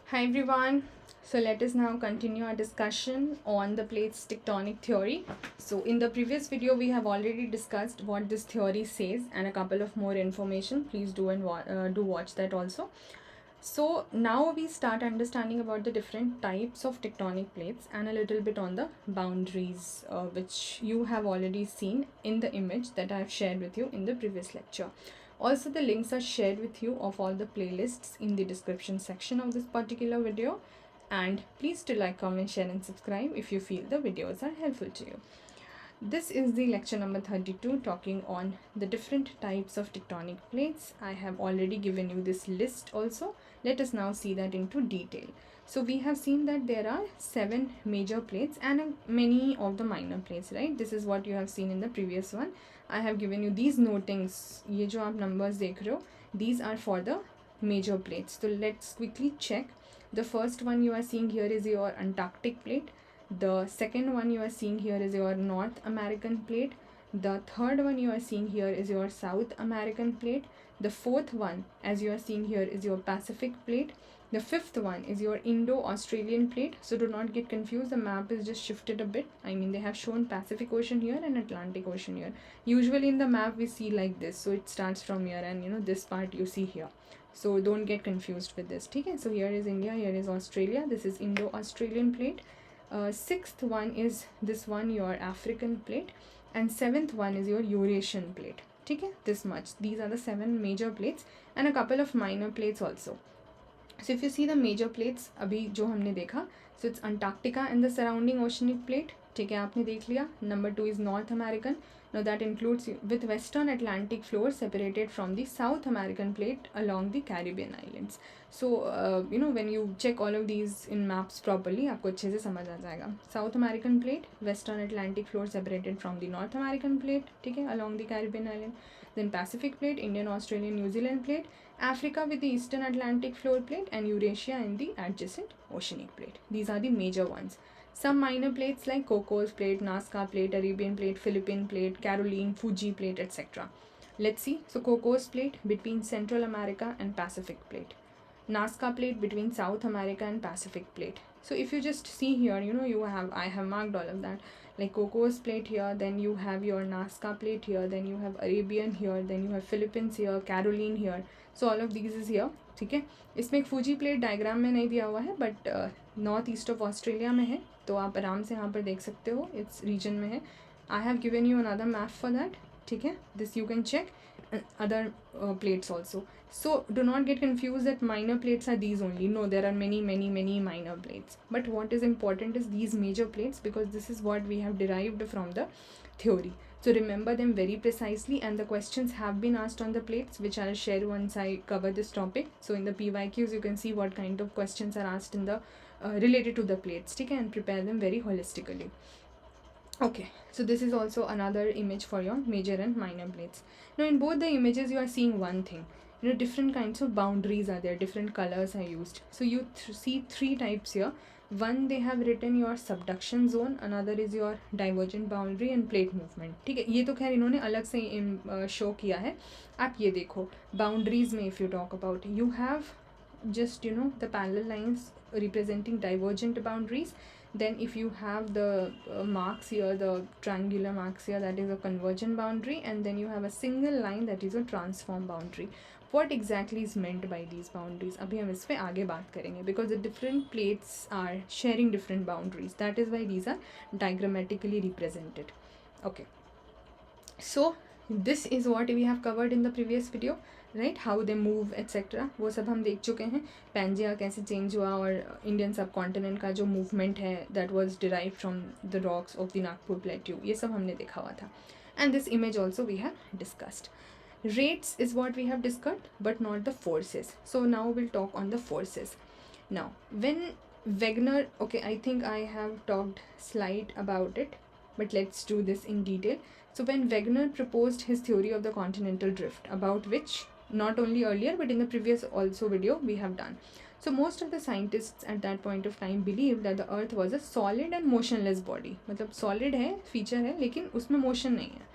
Hi everyone. So let us now continue our discussion on the plates tectonic theory. So in the previous video we have already discussed what this theory says and a couple of more information. Please do watch that also. So now we start understanding about the different types of tectonic plates and a little bit on the boundaries which you have already seen in the image that I have shared with you in the previous lecture. Also, the links are shared with you of all the playlists in the description section of this particular video. And please do like, comment, share and subscribe if you feel the videos are helpful to you. This is the lecture number 32 talking on the different types of tectonic plates. I have already given you this list also. Let us now see that into detail. So we have seen that there are 7 major plates and many of the minor plates, right? This is what you have seen in the previous one. I have given you these notings. ये जो आप numbers देख रहे हो, these are for the major plates. So let's quickly check. The first one you are seeing here is your Antarctic plate. The second one you are seeing here is your North American plate. The third one you are seeing here is your South American plate. The fourth one, as you are seeing here, is your Pacific plate. The fifth one is your Indo-Australian plate. So do not get confused. The map is just shifted a bit. I mean, they have shown Pacific Ocean here and Atlantic Ocean here. Usually in the map we see like this. So it starts from here and this part you see here. So don't get confused with this. Okay? So here is India, here is Australia. This is Indo-Australian plate. Sixth one is this one, your African plate, and seventh one is your Eurasian plate. Okay, this much. These are the 7 major plates and a couple of minor plates also. So if you see the major plates अभी जो हमने देखा, so it's Antarctica and the surrounding oceanic plate. ठीक है, आपने देख लिया. Number 2 is North American. Now that includes with Western Atlantic floor separated from the South American plate along the Caribbean islands. So when you check all of these in maps properly, आपको अच्छे से समझ आ जाएगा. South American plate, Western Atlantic floor separated from the North American plate, ठीक है, along the Caribbean island. Then Pacific plate, Indian, Australian, New Zealand plate, Africa with the Eastern Atlantic floor plate, and Eurasia in the adjacent oceanic plate. These are the major ones. Some minor plates like Cocos plate, Nazca plate, Arabian plate, Philippine plate, Caroline, Fuji plate, etc. Let's see. So Cocos plate between Central America and Pacific plate. Nazca plate between South America and Pacific plate. So if you just see here, I have marked all of that. Like Cocos plate here, then you have your Nazca plate here, then you have Arabian here, then you have Philippines here, Caroline here. So all of these is here. ठीक है, इसमें एक Fuji plate diagram में नहीं दिया हुआ है but north east of Australia में है, तो आप आराम से यहाँ पर देख सकते हो, इस रीजन में है. I have given you another map for that. ठीक है, this you can check other plates also. So do not get confused that minor plates are these only. No, there are many minor plates, but what is important is these major plates, because this is what we have derived from the theory. So remember them very precisely, and the questions have been asked on the plates, which I'll share once I cover this topic. So in the PYQs you can see what kind of questions are asked in the related to the plates, okay, and prepare them very holistically. Okay, so this is also another image for your major and minor plates. Now in both the images you are seeing one thing. Different kinds of boundaries are there, different colors are used. So you see 3 types here. One, they have written your subduction zone, another is your divergent boundary and plate movement. ठीक है, ये तो खैर इन्होंने अलग से show किया है. आप ये देखो boundaries में if you talk about, you have just the parallel lines representing divergent boundaries. Then if you have the marks here, the triangular marks here, that is a convergent boundary, and then you have a single line that is a transform boundary. What exactly is meant by these boundaries? अभी हम इस पे आगे बात करेंगे, because the different plates are sharing different boundaries. That is why these are diagrammatically represented. Okay, so this is what we have covered in the previous video, right? How they move etc. वो सब हम देख चुके हैं. Pangaea कैसे change हुआ और Indian सब कॉन्टिनेंट का जो मूवमेंट है that was derived from the rocks of the Nagpur plateau, ये सब हमने देखा हुआ था. And this image also we have discussed. Rates is what we have discussed, but not the forces. So now we'll talk on the forces. Now when Wegener, okay, I think I have talked slight about it, but let's do this in detail. So when Wegener proposed his theory of the continental drift, about which not only earlier but in the previous also video we have done. So most of the scientists at that point of time believed that the earth was a solid and motionless body. मतलब solid है, feature है, लेकिन उसमें motion नहीं है.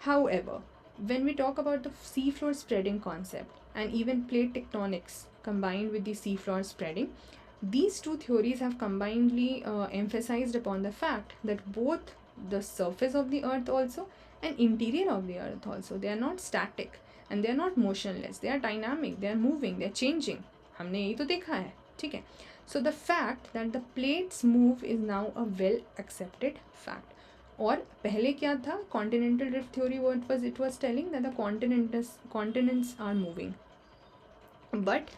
However, when we talk about the seafloor spreading concept and even plate tectonics combined with the seafloor spreading. These two theories have combinedly emphasized upon the fact that both the surface of the earth also and interior of the earth also, they are not static and they are not motionless, they are dynamic, they are moving, they are changing. हमने यही तो देखा है, ठीक है. So the fact that the plates move is now a well accepted fact. और पहले क्या था, continental drift theory, what was it was telling that the continents are moving. But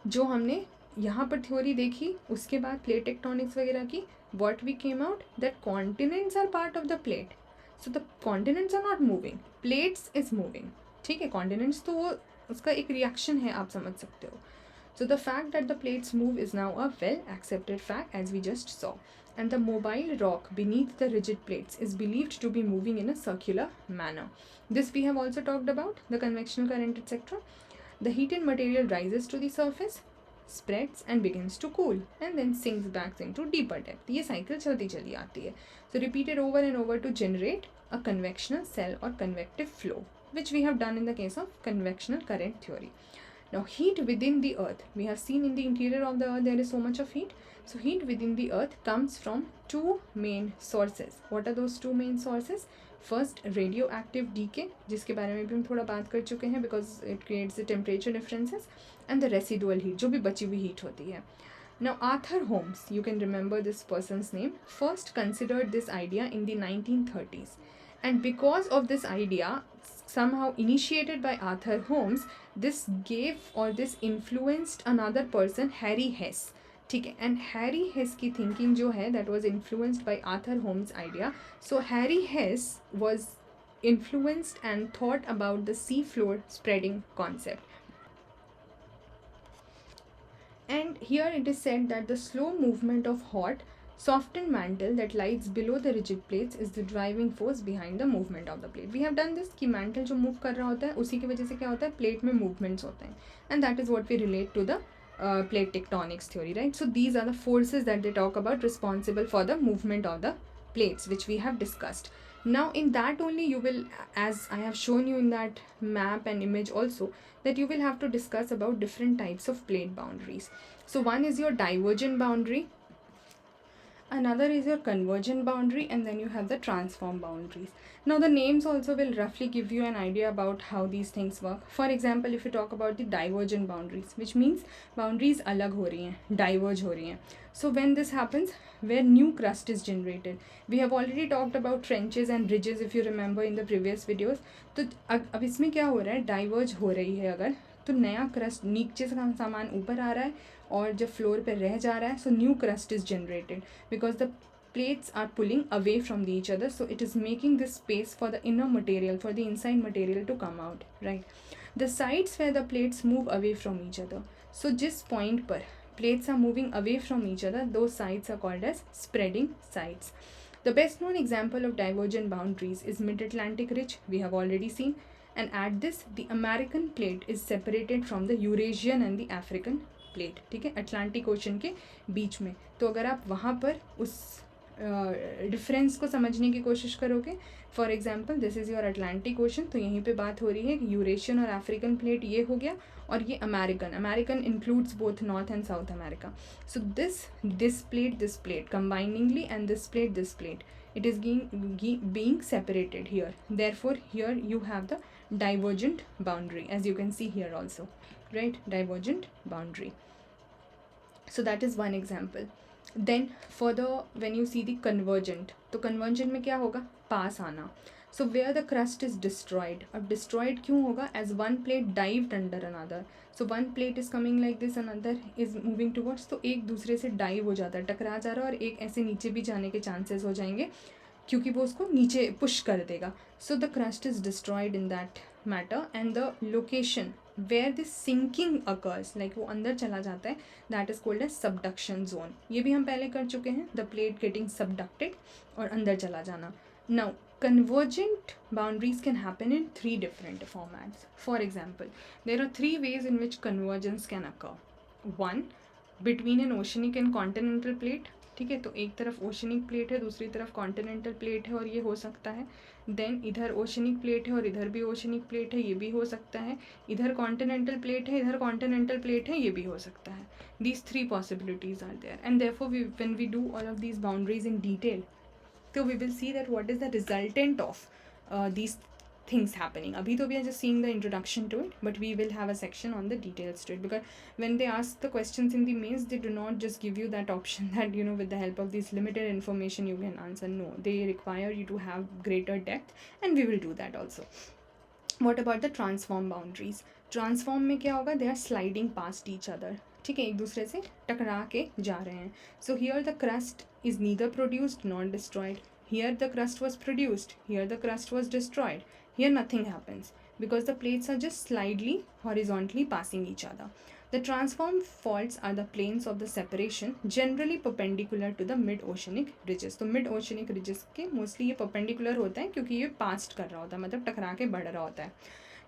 जो हमने यहाँ पर थ्योरी देखी उसके बाद प्लेट टेक्टोनिक्स वगैरह की, what we came out that continents are part of the plate. So the continents are not moving, plates is moving. ठीक है, continents तो वो उसका एक रिएक्शन है, आप समझ सकते हो. So the fact that the plates move is now a well accepted fact, as we just saw. And the mobile rock beneath the rigid plates is believed to be moving in a circular manner. This we have also talked about, the convectional current, etc. The heated material rises to the surface, spreads and begins to cool and then sinks back into deeper depth. ये cycle चलती चली आती है. So repeated over and over to generate a convectional cell or convective flow, which we have done in the case of convectional current theory. Now heat within the earth, we have seen in the interior of the earth there is so much of heat. So heat within the earth comes from two main sources. What are those two main sources? First, radioactive decay, जिसके बारे में भी हम थोड़ा बात कर चुके हैं, because it creates the temperature differences, and the residual heat, जो भी बची हुई heat होती है. Now Arthur Holmes, you can remember this person's name, first considered this idea in the 1930s. And because of this idea, somehow initiated by Arthur Holmes, this gave or this influenced another person, Harry Hess. ठीक है, and Harry Hess की thinking जो है, that was influenced by Arthur Holmes' idea. So Harry Hess was influenced and thought about the seafloor spreading concept. And here it is said that the slow movement of hot, softened mantle that lies below the rigid plates is the driving force behind the movement of the plate. We have done this कि mantle जो move कर रहा होता है उसी की वजह से क्या होता है, plate में movements होते हैं, and that is what we relate to the plate tectonics theory, right? So these are the forces that they talk about responsible for the movement of the plates, which we have discussed. Now in that only you will, as I have shown you in that map and image also, that you will have to discuss about different types of plate boundaries. So one is your divergent boundary, another is your convergent boundary, and then you have the transform boundaries. Now the names also will roughly give you an idea about how these things work. For example, if you talk about the divergent boundaries, which means boundaries अलग हो रही हैं, diverge हो रही हैं. So when this happens, where new crust is generated, we have already talked about trenches and ridges if you remember in the previous videos. तो अब इसमें क्या हो रहा है, diverge हो रही है अगर, तो नया क्रस्ट नीचे से सामान ऊपर आ रहा है और जब फ्लोर पे रह जा रहा है, so new crust is generated because the plates are pulling away from each other, so it is making this space for the inner material, for the inside material to come out, right? The sides where the plates move away from each other, so जिस point पर plates are moving away from each other, those sides are called as spreading sides. The best known example of divergent boundaries is mid-Atlantic ridge, we have already seen, and at this the American plate is separated from the Eurasian and the African plate. ठीक है, Atlantic ocean के बीच में. तो अगर आप वहाँ पर उस डिफरेंस को समझने की कोशिश करोगे, for example this is your Atlantic ocean, तो यहीं पे बात हो रही है कि यूरेशियन और अफ्रीकन प्लेट ये हो गया, और ये American includes both North and South America. So this plate combiningly and this plate it is being separated here. Therefore here you have the divergent boundary, as you can see here also, right? Divergent boundary. So that is one example. Then further when you see the convergent, तो convergent में क्या होगा, पास आना. So where the crust is destroyed, अब destroyed क्यों होगा, as one plate dived under another. So one plate is coming like this, another is moving towards, तो एक दूसरे से dive हो जाता है, टकरा जा रहा है, और एक ऐसे नीचे भी जाने के chances हो जाएंगे क्योंकि वो उसको नीचे push कर देगा. So the crust is destroyed in that matter, and the location where this sinking occurs, like वो अंदर चला जाता है, that is called as subduction zone. ये भी हम पहले कर चुके हैं, the plate getting subducted और अंदर चला जाना. Now convergent boundaries can happen in three different formats. For example, there are three ways in which convergence can occur. One, between an oceanic and continental plate, ठीक है, तो एक तरफ oceanic plate है, दूसरी तरफ कॉन्टिनेंटल प्लेट है और ये हो सकता है। देन इधर ओशनिक प्लेट है और इधर भी ओशनिक प्लेट है, ये भी हो सकता है। इधर कॉन्टिनेंटल प्लेट है, इधर कॉन्टिनेंटल प्लेट है, ये भी हो सकता है। These three possibilities are there, and therefore when we do all of these boundaries in detail, so we will see that what is the resultant of these things happening. Abhi to we are just seeing the introduction to it, but we will have a section on the details to it, because when they ask the questions in the mains, they do not just give you that option that, you know, with the help of this limited information you can answer. No, they require you to have greater depth, and we will do that also. What about the transform boundaries? Transform में क्या होगा, they are sliding past each other, ठीक है, एक दूसरे से टकरा के जा रहे हैं. So here the crust is neither produced not destroyed. Here the crust was produced, here the crust was destroyed. Here nothing happens because the plates are just slightly horizontally passing each other. The transform faults are the planes of the separation, generally perpendicular to the mid-oceanic ridges. तो mid-oceanic ridges के mostly ये perpendicular होता है क्योंकि ये passed कर रहा होता है, मतलब टकरा के बढ़ रहा होता है.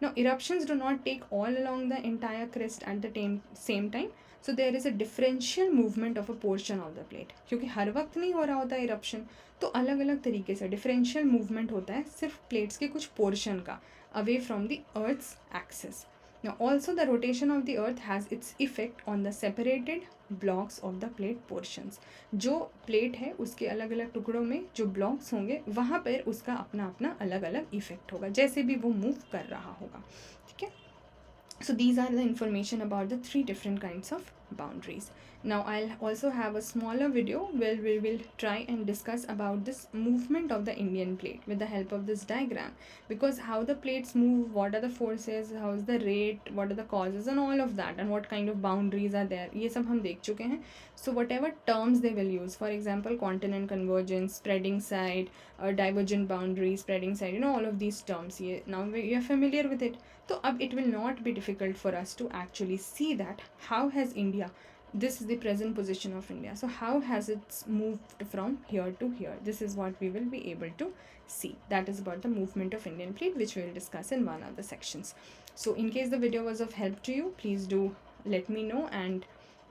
Now eruptions do not take all along the entire crest at the same time. So there is a differential movement of a portion of the plate. क्योंकि हर वक्त नहीं हो रहा होता है eruption, तो अलग अलग तरीके से differential movement होता है सिर्फ plates के कुछ portion का away from the Earth's axis. Now also the rotation of the Earth has its effect on the separated blocks of the plate portions. जो plate है उसके अलग अलग टुकड़ों में जो blocks होंगे वहाँ पर उसका अपना अपना अलग अलग effect होगा, जैसे भी वो move कर रहा होगा, ठीक है. So these are the information about the three different kinds of boundaries. Now I'll also have a smaller video where we will try and discuss about this movement of the Indian plate with the help of this diagram, because how the plates move, what are the forces, how is the rate, what are the causes and all of that, and what kind of boundaries are there, ये सब हम देख चुके हैं. So whatever terms they will use, for example continent convergence, spreading side, divergent boundary, spreading side, you know, all of these terms, now we are familiar with it. So it will not be difficult for us to actually see that how has India, this is the present position of India, so how has it moved from here to here. This is what we will be able to see. That is about the movement of Indian plate, which we will discuss in one of the sections. So in case the video was of help to you, please do let me know, and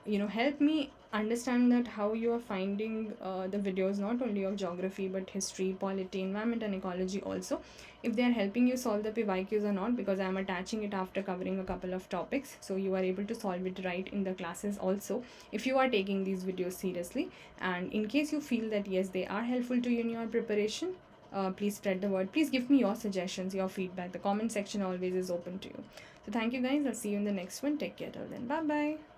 you know, help me understand that how you are finding the videos, not only of geography but history, polity, environment and ecology also, if they are helping you solve the PYQs or not, because I am attaching it after covering a couple of topics, so you are able to solve it right in the classes also, if you are taking these videos seriously. And in case you feel that yes, they are helpful to you in your preparation, please spread the word. Please give me your suggestions, your feedback. The comment section always is open to you. So thank you guys, I'll see you in the next one. Take care till then. Bye bye.